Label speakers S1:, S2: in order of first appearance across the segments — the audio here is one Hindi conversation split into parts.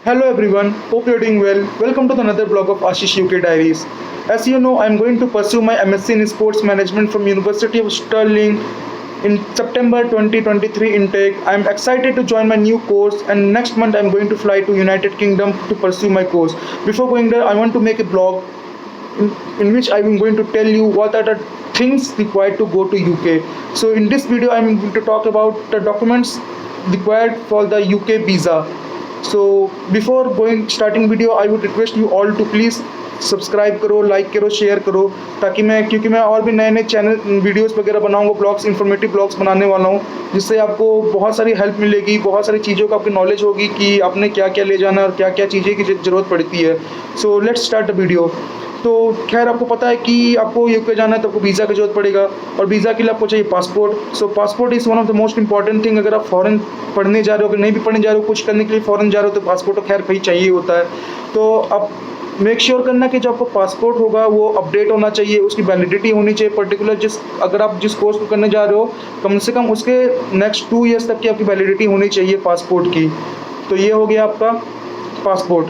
S1: Hello everyone, hope you're doing well. Welcome to another blog of Ashish UK Diaries. As you know, I'm going to pursue my MSc in Sports Management from University of Stirling in September 2023 intake. I'm excited to join my new course, and next month I'm going to fly to United Kingdom to pursue my course. Before going there, I want to make a blog in which I'm going to tell you what are the things required to go to UK. So in this video, I'm going to talk about the documents required for the UK visa. So before going starting video, I would request you all to please subscribe करो, लाइक करो, शेयर करो, ताकि क्योंकि मैं और भी नए नए चैनल वीडियोस वगैरह बनाऊंगा, ब्लॉग्स, इन्फॉर्मेटिव ब्लॉग्स बनाने वाला हूँ, जिससे आपको बहुत सारी हेल्प मिलेगी, बहुत सारी चीज़ों का आपकी नॉलेज होगी कि आपने क्या क्या ले जाना है और क्या क्या चीज़ें की ज़रूरत पड़ती है. So let's start the video. तो खैर आपको पता है कि आपको यूके जाना है तो आपको वीज़ा की जरूरत पड़ेगा, और वीज़ा के लिए आपको चाहिए passport. So passport is one of the most important thing. अगर आप फॉरेन पढ़ने जा रहे हो, अगर नहीं भी पढ़ने जा रहे हो, कुछ करने के लिए फॉरेन जा रहे हो, तो पासपोर्ट तो खैर भाई चाहिए होता है. तो आप मेक श्योर करना कि जो आपको पासपोर्ट होगा वो अपडेट होना चाहिए, उसकी वैलिडिटी होनी चाहिए. पर्टिकुलर अगर आप जिस कोर्स को करने जा रहे हो, कम से कम उसके नेक्स्ट 2 ईयर्स तक की आपकी वैलिडिटी होनी चाहिए पासपोर्ट की. तो ये हो गया आपका पासपोर्ट.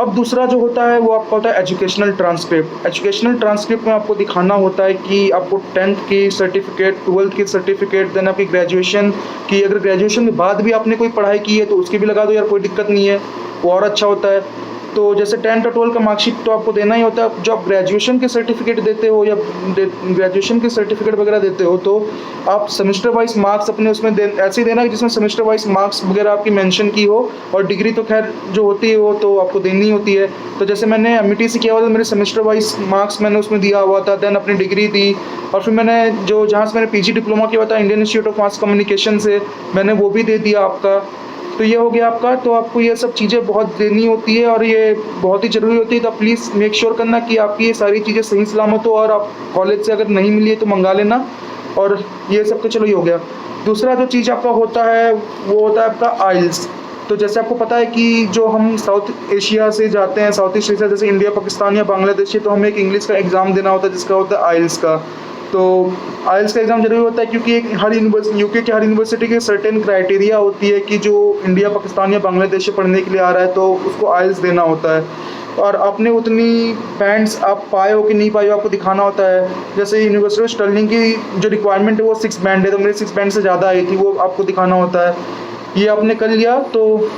S1: अब दूसरा जो होता है वो आपका होता है एजुकेशनल ट्रांसक्रिप्ट. एजुकेशनल ट्रांसक्रिप्ट में आपको दिखाना होता है कि आपको 10th की सर्टिफिकेट, 12th की सर्टिफिकेट, देन आपकी ग्रेजुएशन की, अगर ग्रेजुएशन के बाद भी आपने कोई पढ़ाई की है तो उसकी भी लगा दो यार, कोई दिक्कत नहीं है, वो और अच्छा होता है. तो जैसे 10th और 12th का मार्कशीट तो आपको देना ही होता है. जब आप ग्रेजुएशन के सर्टिफिकेट देते हो या ग्रेजुएशन के सर्टिफिकेट वगैरह देते हो, तो आप सेमेस्टर वाइज मार्क्स अपने उसमें ऐसे ही देना कि जिसमें सेमेस्टर वाइज मार्क्स वगैरह आपकी मेंशन की हो. और डिग्री तो खैर जो होती है वो तो आपको देनी होती है. तो जैसे मैंने एमईटी से किया हुआ था, मेरे सेमेस्टर वाइज मार्क्स मैंने उसमें दिया हुआ था, देन अपनी डिग्री दी, और फिर मैंने जहाँ से मैंने पीजी डिप्लोमा किया हुआ था, Indian institute of mass communication से, मैंने वो भी दे दिया आपका. तो ये हो गया आपका. तो आपको ये सब चीज़ें बहुत देनी होती है और ये बहुत ही ज़रूरी होती है. तो प्लीज़ मेक श्योर करना कि आपकी ये सारी चीज़ें सही सलामत हो, और आप कॉलेज से अगर नहीं मिली है तो मंगा लेना. और ये सब तो चलो ये हो गया. दूसरा जो चीज़ आपका होता है वो होता है आपका आइल्स. तो जैसे आपको पता है कि जो हम साउथ एशिया से जाते हैं, साउथ ईस्ट एशिया जैसे इंडिया, पाकिस्तान या बांग्लादेश, तो हमें एक इंग्लिश का एग्ज़ाम देना होता है जिसका होता है आइल्स का. तो आइल्स का एग्ज़ाम जरूरी होता है क्योंकि हर यूके के हर यूनिवर्सिटी के सर्टेन क्राइटेरिया होती है कि जो इंडिया, पाकिस्तान या बांग्लादेश से पढ़ने के लिए आ रहा है तो उसको आइल्स देना होता है. और आपने उतनी बैंड्स आप पाए हो कि नहीं पाए हो आपको दिखाना होता है. जैसे यूनिवर्सिटी ऑफ स्टर्लिंग की जो रिक्वायरमेंट है वो 6 बैंड है, तो मेरे 6 बैंड से ज़्यादा आई थी, वो आपको दिखाना होता है. ये आपने कर लिया तो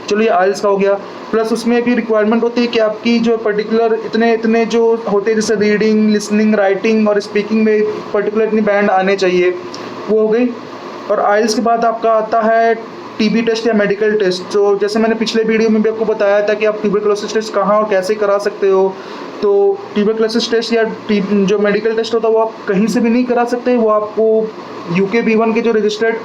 S1: चलो ये आइल्स का हो गया. प्लस उसमें भी रिक्वायरमेंट होती है कि आपकी जो पर्टिकुलर इतने जो होते हैं, जैसे रीडिंग, लिसनिंग, राइटिंग और स्पीकिंग में पर्टिकुलर इतनी बैंड आने चाहिए, वो हो गई. और आइल्स के बाद आपका आता है टीबी टेस्ट या मेडिकल टेस्ट. तो जैसे मैंने पिछले वीडियो में भी आपको बताया था कि आप ट्यूबरक्लोसिस टेस्ट कहाँ और कैसे करा सकते हो. तो ट्यूबरक्लोसिस टेस्ट या जो मेडिकल टेस्ट होता है वो आप कहीं से भी नहीं करा सकते. वो आपको UK-V1 के जो रजिस्टर्ड,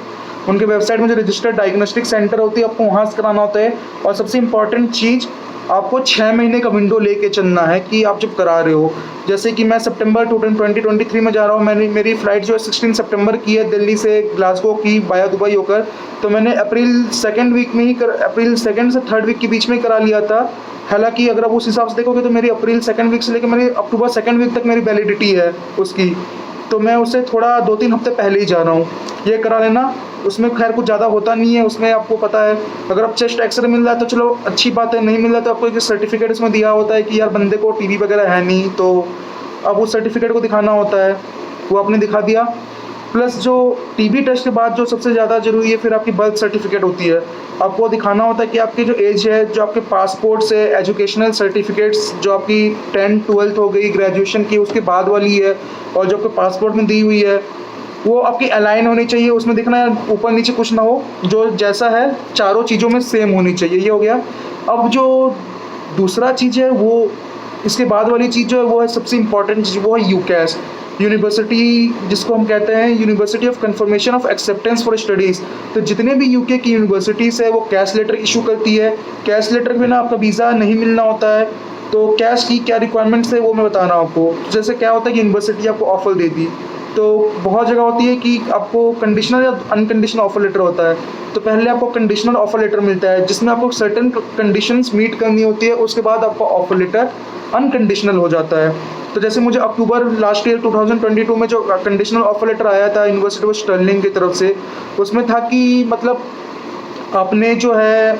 S1: उनके वेबसाइट में जो रजिस्टर्ड डायग्नोस्टिक सेंटर होती है, आपको वहाँ से कराना होता है. और सबसे इम्पॉर्टेंट चीज़, आपको 6 महीने का विंडो लेके चलना है कि आप जब करा रहे हो. जैसे कि मैं सितंबर 2023 में जा रहा हूँ, मेरी फ़्लाइट जो है 16 सितंबर की है, दिल्ली से ग्लासगो की बाया दुबई होकर. तो मैंने अप्रैल 2nd वीक में ही अप्रैल 2nd से 3rd वीक के बीच में ही करा लिया था. हालांकि अगर आप उस हिसाब से देखोगे तो मेरी अप्रैल 2nd वीक से लेकर मेरी अक्टूबर 2nd वीक तक मेरी वैलिडिटी है उसकी. तो मैं उससे थोड़ा 2-3 हफ्ते पहले ही जा रहा हूँ. ये करा लेना. उसमें खैर कुछ ज़्यादा होता नहीं है. उसमें आपको पता है अगर आप चेस्ट एक्सरे मिल रहा है तो चलो अच्छी बात है, नहीं मिल रहा है तो आपको एक सर्टिफिकेट इसमें दिया होता है कि यार बंदे को टीबी वगैरह है नहीं, तो अब उस सर्टिफिकेट को दिखाना होता है, वो आपने दिखा दिया. प्लस जो टीबी टेस्ट के बाद जो सबसे ज़्यादा ज़रूरी है फिर आपकी बर्थ सर्टिफिकेट होती है. आपको दिखाना होता है कि आपकी जो एज है, जो आपके पासपोर्ट से, एजुकेशनल सर्टिफिकेट्स जो आपकी 10th 12th हो गई, ग्रेजुएशन की उसके बाद वाली है, और जो आपके पासपोर्ट में दी हुई है वो आपकी अलाइन होनी चाहिए. उसमें दिखना है ऊपर नीचे कुछ ना हो, जो जैसा है चारों चीज़ों में सेम होनी चाहिए. ये हो गया. अब जो दूसरा चीज़ है वो, इसके बाद वाली चीज़ जो है वो है सबसे इम्पॉर्टेंट चीज़, वो है यूकैस यूनिवर्सिटी, जिसको हम कहते हैं university of confirmation of acceptance for studies. तो जितने भी यूके की यूनिवर्सिटीज़ है वो कैश लेटर इशू करती है. कैश लेटर के बिना आपका वीज़ा नहीं मिलना होता है. तो कैश की क्या रिक्वायरमेंट्स है वो मैं बता रहा हूँ आपको. जैसे क्या होता है कि यूनिवर्सिटी आपको ऑफर देती, तो बहुत जगह होती है कि आपको कंडीशनल या अनकंडीशनल ऑफर लेटर होता है. तो पहले आपको कंडीशनल ऑफर लेटर मिलता है जिसमें आपको सर्टेन कंडीशंस मीट करनी होती है, उसके बाद आपका ऑफर लेटर अनकंडीशनल हो जाता है. तो जैसे मुझे अक्टूबर लास्ट ईयर 2022 में जो कंडीशनल ऑफर लेटर आया था यूनिवर्सिटी ऑफ स्टर्लिंग की तरफ से, उसमें था कि मतलब आपने जो है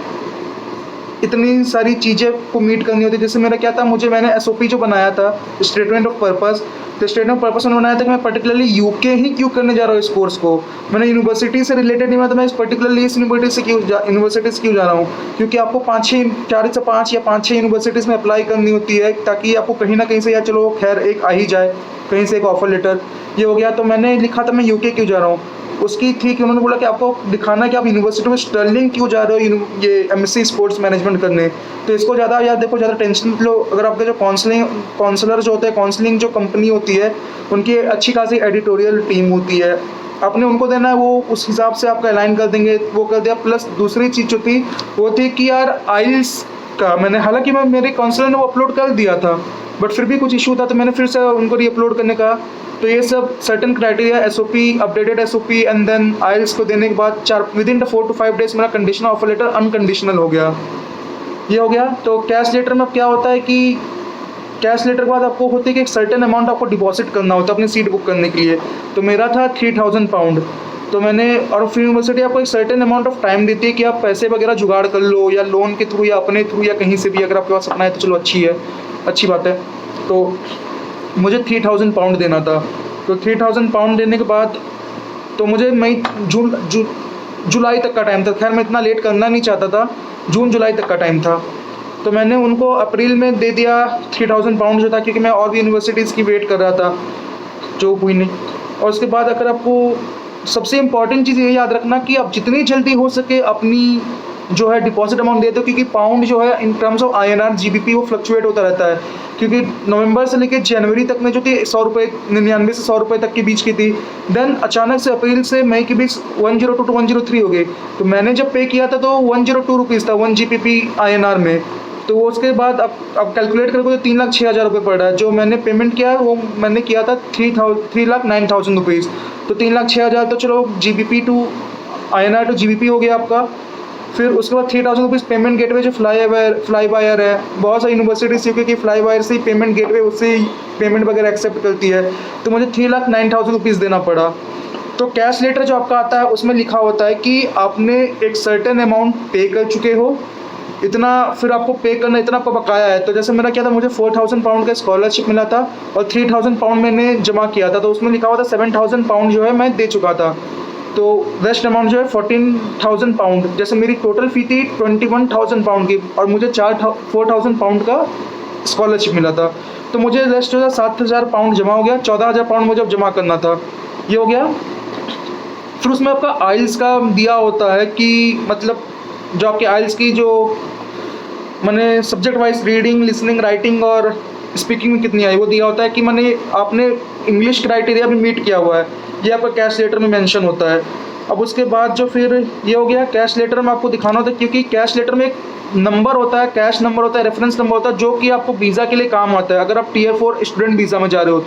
S1: इतनी सारी चीज़ें को मीट करनी होती है। जैसे मेरा क्या था, मैंने एसओपी जो बनाया था, स्टेटमेंट ऑफ पर्पस, तो स्टेटमेंट ऑफ पर्पस मैंने बनाया था कि मैं पर्टिकुलरली यूके ही क्यों करने जा रहा हूँ इस कोर्स को। मैंने यूनिवर्सिटी से रिलेटेड नहीं बनाया, तो मैं पर्टिकुलरली इस यूनिवर्सिटी से क्यों जा रहा हूँ, क्योंकि आपको 4 से 5 यूनिवर्सिटीज़ में अप्लाई करनी होती है, ताकि आपको कहीं ना कहीं से, या चलो खैर एक आ ही जाए कहीं से एक ऑफर लेटर, ये हो गया। तो मैंने लिखा था मैं यूके क्यों जा रहा हूँ, उसकी थी कि उन्होंने बोला कि आपको दिखाना है कि आप यूनिवर्सिटी में स्टर्लिंग क्यों जा रहे हो, ये एमएससी स्पोर्ट्स मैनेजमेंट करने। तो इसको ज़्यादा यार देखो, ज़्यादा टेंशन लो, अगर आपके जो काउंसलर जो होते हैं, काउंसलिंग जो कंपनी होती है, उनकी अच्छी खासी एडिटोरियल टीम होती है, आपने उनको देना है, वो उस हिसाब से आपका अलाइन कर देंगे, वो कर दिया। प्लस दूसरी चीज़ जो थी वो थी कि यार आइल्स का मैंने, हालांकि मैं मेरे काउंसलर ने वो अपलोड कर दिया था, बट फिर भी कुछ इशू था, तो मैंने फिर से उनको री अपलोड करने का। तो ये सब certain criteria, SOP, updated SOP and then IELTS को देने के बाद विदिन 4 to 5 डेज मेरा कंडीशनल ऑफर लेटर अनकंडीशनल हो गया, ये हो गया। तो कैश लेटर में अब क्या होता है कि कैश लेटर के बाद आपको होती है कि एक सर्टेन अमाउंट आपको डिपॉजिट करना होता है अपनी सीट बुक करने के लिए। तो मेरा था 3000 पाउंड। तो मैंने, और फिर यूनिवर्सिटी आपको एक सर्टेन अमाउंट ऑफ टाइम देती है कि आप पैसे वगैरह जुगाड़ कर लो, या लोन के थ्रू या अपने थ्रू या कहीं से भी, अगर आपके पास अपना है तो चलो अच्छी बात है। तो मुझे 3000 पाउंड देना था। तो 3000 पाउंड देने के बाद तो मुझे जुलाई तक का टाइम था। खैर मैं इतना लेट करना नहीं चाहता था, जून जुलाई तक का टाइम था। तो मैंने उनको अप्रैल में दे दिया 3000 पाउंड जो था, क्योंकि मैं और भी यूनिवर्सिटीज़ की वेट कर रहा था, जो हुई नहीं। और उसके बाद अगर आपको सबसे इम्पॉर्टेंट चीज़ ये याद रखना कि आप जितनी जल्दी हो सके अपनी जो है डिपॉजिट अमाउंट दे दो, क्योंकि पाउंड जो है in terms of INR GBP वो फ्लक्चुएट होता रहता है। क्योंकि नवंबर से लेकर जनवरी तक में जो थी 100 रुपये, 99 से 100 रुपये तक के बीच की थी, देन अचानक से अप्रैल से मई के बीच 102 to 103 हो गई। तो मैंने जब पे किया था तो 102 रुपीज़ था 1 GBP INR में। तो उसके बाद अब कैलकुलेट करोगे तो 3,06,000 रुपये पड़ रहा है। जो मैंने पेमेंट किया वो मैंने किया था 3,09,000 रुपीज़। तो 3,06,000 तो चलो GBP to INR to GBP हो गया आपका। फिर उसके बाद 3,000 रुपीज़ पेमेंट गेटवे जो फ्लाई वायर है, बहुत सारी यूनिवर्सिटीज़ क्योंकि कि फ्लाई वायर से ही पेमेंट गेटवे, उससे पेमेंट वगैरह एक्सेप्ट करती है। तो मुझे 3,09,000 रुपीज़ देना पड़ा। तो कैश लेटर जो आपका आता है उसमें लिखा होता है कि आपने एक सर्टेन अमाउंट पे कर चुके हो, इतना फिर आपको पे करना, इतना आपको बकाया है। तो जैसे मेरा क्या था, मुझे 4,000 पाउंड का स्कॉलरशिप मिला था और 3,000 पाउंड मैंने जमा किया था। तो उसमें लिखा हुआ था 7,000 पाउंड जो है मैं दे चुका था। तो रेस्ट अमाउंट जो है 14,000 पाउंड। जैसे मेरी टोटल फ़ी थी 21,000 पाउंड की, और मुझे 4,000 पाउंड का स्कॉलरशिप मिला था। तो मुझे रेस्ट जो है 7,000 पाउंड जमा हो गया। 14,000 पाउंड मुझे अब जमा करना था, ये हो गया। फिर उसमें आपका आइल्स का दिया होता है कि मतलब जो आपके आइल्स की जो मैंने subject wise reading, listening, writing और स्पीकिंग में कितनी आई वो दिया होता है कि मैंने आपने इंग्लिश क्राइटेरिया भी मीट किया हुआ है, ये आपका कैश लेटर में मेंशन होता है। अब उसके बाद जो फिर ये हो गया, कैश लेटर में आपको दिखाना होता है, क्योंकि कैश लेटर में एक नंबर होता है, कैश नंबर होता है, रेफरेंस नंबर होता है, जो कि आपको वीज़ा के लिए काम आता है। अगर आप Tier 4 स्टूडेंट वीज़ा में जा रहे हो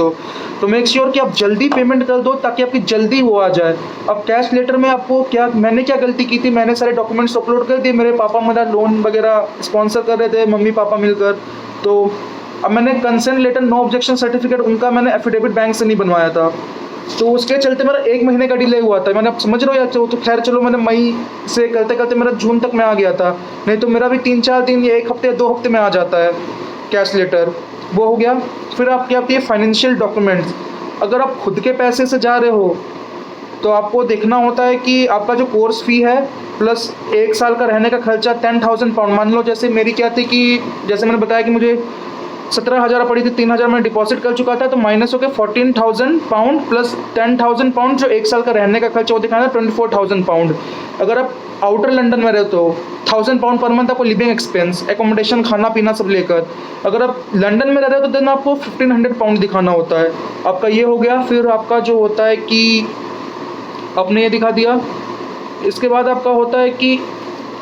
S1: तो मेक श्योर कि आप जल्दी पेमेंट कर दो ताकि आपकी जल्दी वो आ जाए। अब कैश लेटर में आपको मैंने क्या गलती की थी, मैंने सारे डॉक्यूमेंट्स अपलोड कर दिए। मेरे पापा मेरा लोन वगैरह स्पॉन्सर कर रहे थे, मम्मी पापा मिलकर। तो अब मैंने consent letter, no objection certificate, उनका मैंने एफिडेविट बैंक से नहीं बनवाया था। तो उसके चलते मेरा 1 महीने का डिले हुआ था। मैंने, आप समझ रहे हो या तो खैर चलो, मैंने मई से करते करते मेरा जून तक में आ गया था, नहीं तो मेरा भी 3-4 दिन या 1 हफ्ते या 2 हफ्ते में आ जाता है कैश लेटर, वो हो गया। फिर आपकी आती है फाइनेंशियल डॉक्यूमेंट्स। अगर आप खुद के पैसे से जा रहे हो तो आपको देखना होता है कि आपका जो कोर्स फ़ी है प्लस 1 साल का रहने का खर्चा 10,000 पाउंड। मान लो जैसे मेरी क्या थी कि जैसे मैंने बताया कि मुझे 17,000 पड़ी थी, 3,000 मैंने डिपॉजिट कर चुका था, तो माइनस हो गया 14,000 पाउंड प्लस 10,000 पाउंड जो 1 साल का रहने का खर्चा वो दिखाना 24,000 पाउंड। अगर आप आउटर लंदन में रहते हो 1,000 पाउंड पर मंथ आपको लिविंग एक्सपेंस, एकोमोडेशन, खाना पीना सब लेकर। अगर आप लंदन में रहते हो तो देन आपको 1,500 पाउंड दिखाना होता है आपका, ये हो गया। फिर आपका जो होता है कि आपने ये दिखा दिया। इसके बाद आपका होता है कि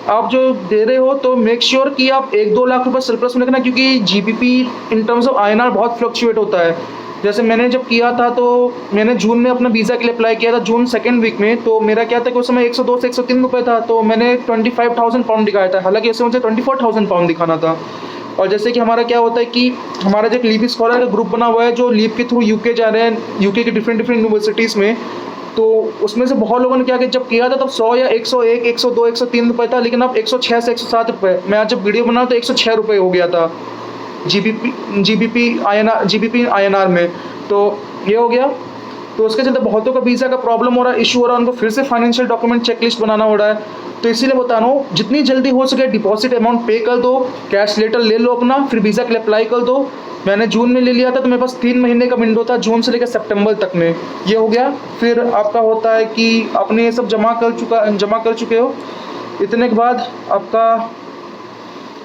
S1: आप जो दे रहे हो तो मेक श्योर कि आप 1-2 लाख रुपए सरप्लस में रखना, क्योंकि GBP in terms of INR बहुत फ्लक्चुएट होता है। जैसे मैंने जब किया था तो मैंने जून में अपना वीज़ा के लिए अप्लाई किया था, जून 2nd वीक में। तो मेरा क्या था कि उस समय 102 से 103 रुपये था, तो मैंने 25,000 पाउंड दिखाया था, हालांकि ऐसे मुझे 24,000 पाउंड दिखाना था। और जैसे कि हमारा क्या होता है कि हमारा जो लीव स्कॉलर का ग्रुप बना हुआ है जो लीव के थ्रू UK जा रहे हैं, UK की डिफरेंट यूनिवर्सिटीज़ में, तो उसमें से बहुत लोगों ने क्या किया, जब किया था तब 100 या 101, 102, 103 रुपये था, लेकिन अब 106 से 107 रुपये। मैं आज जब वीडियो बनाऊँ तो 106 रुपये हो गया था जीबीपी आईएनआर में। तो ये हो गया। तो उसके चलते बहुतों का वीज़ा का प्रॉब्लम हो रहा है, इशू हो रहा है, उनको फिर से फाइनेंशियल डॉक्यूमेंट चेकलिस्ट बनाना हो रहा है। तो इसीलिए बता रहा हूँ, जितनी जल्दी हो सके डिपॉजिट अमाउंट पे कर दो, कैश लेटर ले लो अपना, फिर वीज़ा के लिए अप्लाई कर दो। मैंने जून में ले लिया था, तो मेरे पास 3 महीने का विंडो था, जून से लेकर सितंबर तक में। ये हो गया। फिर आपका होता है कि आपने ये सब जमा कर चुके हो, इतने के बाद आपका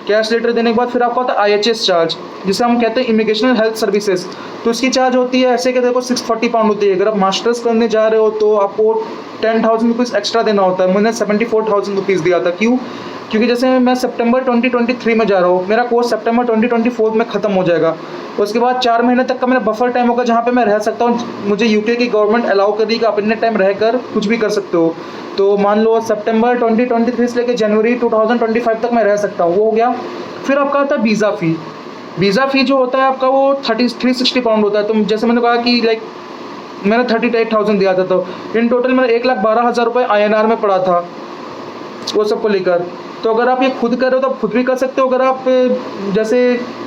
S1: कैश लेटर देने के बाद फिर आपका होता है IHS चार्ज, जिसे हम कहते हैं इमिग्रेशन हेल्थ सर्विसेज। तो इसकी चार्ज होती है ऐसे कि देखो 640 पाउंड होती है। अगर आप मास्टर्स करने जा रहे हो तो आपको 10,000 रुपीज़ एक्स्ट्रा देना होता है। मैंने 74,000 रुपीज़ दिया था। क्यों? क्योंकि जैसे मैं सितंबर 2023 में जा रहा हूँ, मेरा कोर्स सितंबर 2024 में ख़त्म हो जाएगा। उसके बाद 4 महीने तक का मेरा बफर टाइम होगा, जहाँ पे मैं रह सकता हूँ। मुझे UK की गवर्नमेंट अलाउ करेगी कि आप इतने टाइम रहकर कुछ भी कर सकते हो। तो मान लो सितंबर 2023 से लेकर जनवरी 2025 तक मैं रह सकता हूँ। वो हो गया। फिर आपका आता है वीज़ा फ़ी। वीज़ा फ़ी जो होता है आपका वो 360 पाउंड होता है। तो जैसे मैंने कहा कि लाइक मैंने 38,000 दिया था, तो इन टोटल मेरा 1,12,000 रुपये INR में पड़ा था वो सबको लेकर। तो अगर आप ये खुद कर रहे हो तो आप खुद भी कर सकते हो। अगर आप जैसे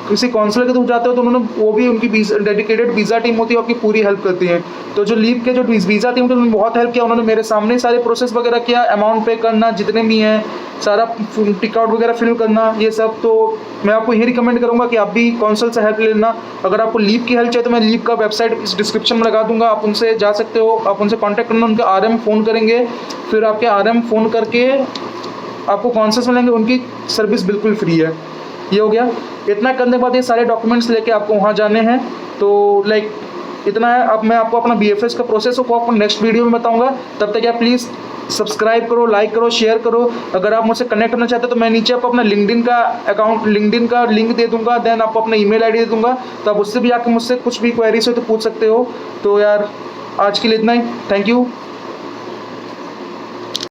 S1: किसी काउंसलर के थ्रू जाते हो तो उन्होंने वो भी उनकी डेडिकेटेड वीज़ा टीम होती है, आपकी पूरी हेल्प करती है। तो जो लीव के जो वीज़ा टीम उन्होंने बहुत हेल्प किया। उन्होंने मेरे सामने सारे प्रोसेस वगैरह किया, अमाउंट पे करना जितने भी हैं, सारा टिक आउट वगैरह फिल करना, ये सब। तो मैं आपको यही रिकमेंड करूँगा कि आप भी काउंसिल से हेल्प ले लेना। अगर आपको लीव की हेल्प चाहिए तो मैं लीव का वेबसाइट इस डिस्क्रिप्शन में लगा दूंगा, आप उनसे जा सकते हो। आप उनसे कॉन्टैक्ट करना, उनके RM फ़ोन करेंगे, फिर आपके RM फ़ोन करके आपको कौन से मिलेंगे, उनकी सर्विस बिल्कुल फ्री है। ये हो गया। इतना करने के बाद ये सारे डॉक्यूमेंट्स लेके आपको वहाँ जाने हैं। तो लाइक इतना है। अब मैं आपको अपना BFS का प्रोसेस को आपको नेक्स्ट वीडियो में बताऊँगा। तब तक आप प्लीज़ सब्सक्राइब करो, लाइक करो, शेयर करो। अगर आप मुझसे कनेक्ट होना चाहते हो तो मैं नीचे आपको अपना लिंक्डइन का लिंक दे दूँगा, देन आपको अपना email ID दे दूँगा। तो आप उससे भी आके मुझसे कुछ भी क्वेरीज हो तो पूछ सकते हो। तो यार आज के लिए इतना ही। Thank you.